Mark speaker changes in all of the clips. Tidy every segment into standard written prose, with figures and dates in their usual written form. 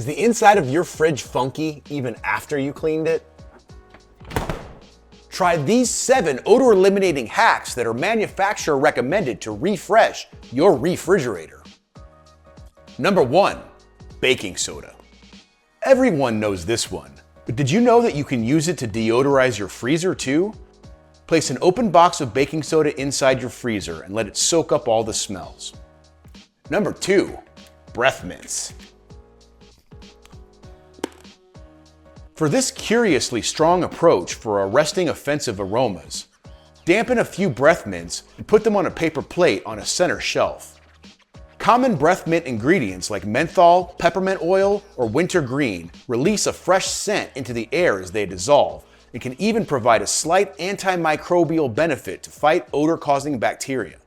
Speaker 1: Is the inside of your fridge funky even after you cleaned it? Try these 7 odor-eliminating hacks that are manufacturer recommended to refresh your refrigerator. Number 1, baking soda. Everyone knows this one, but did you know that you can use it to deodorize your freezer too? Place an open box of baking soda inside your freezer and let it soak up all the smells. Number 2, breath mints. For this curiously strong approach for arresting offensive aromas, dampen a few breath mints and put them on a paper plate on a center shelf. Common breath mint ingredients like menthol, peppermint oil, or wintergreen release a fresh scent into the air as they dissolve and can even provide a slight antimicrobial benefit to fight odor-causing bacteria.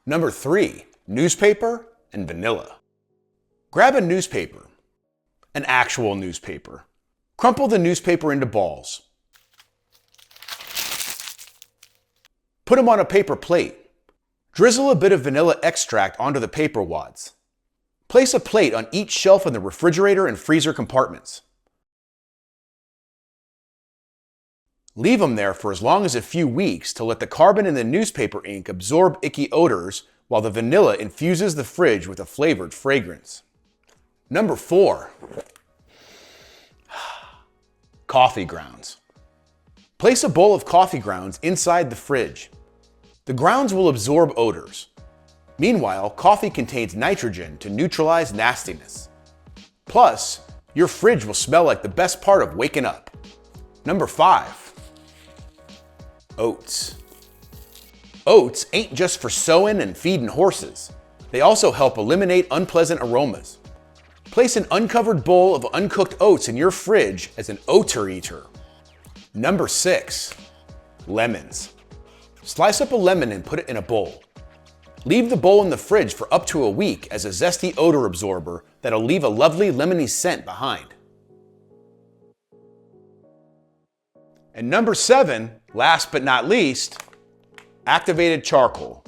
Speaker 1: Number 3, newspaper and vanilla. Grab a newspaper, an actual newspaper. Crumple the newspaper into balls. Put them on a paper plate. Drizzle a bit of vanilla extract onto the paper wads. Place a plate on each shelf in the refrigerator and freezer compartments. Leave them there for as long as a few weeks to let the carbon in the newspaper ink absorb icky odors while the vanilla infuses the fridge with a flavored fragrance. Number 4. Coffee grounds. Place a bowl of coffee grounds inside the fridge. The grounds will absorb odors. Meanwhile, coffee contains nitrogen to neutralize nastiness. Plus, your fridge will smell like the best part of waking up. Number 5. Oats. Oats ain't just for sowing and feeding horses. They also help eliminate unpleasant aromas. Place an uncovered bowl of uncooked oats in your fridge as an odor eater. Number 6. Lemons. Slice up a lemon and put it in a bowl. Leave the bowl in the fridge for up to a week as a zesty odor absorber that'll leave a lovely lemony scent behind. And number 7, last but not least, activated charcoal.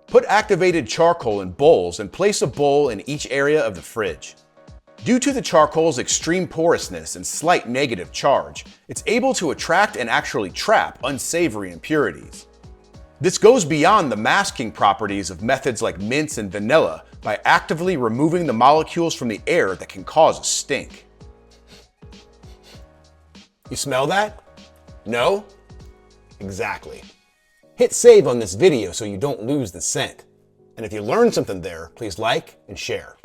Speaker 1: Put activated charcoal in bowls and place a bowl in each area of the fridge. Due to the charcoal's extreme porousness and slight negative charge, it's able to attract and actually trap unsavory impurities. This goes beyond the masking properties of methods like mints and vanilla by actively removing the molecules from the air that can cause a stink. You smell that? No? Exactly. Hit save on this video so you don't lose the scent. And if you learned something there, please like and share.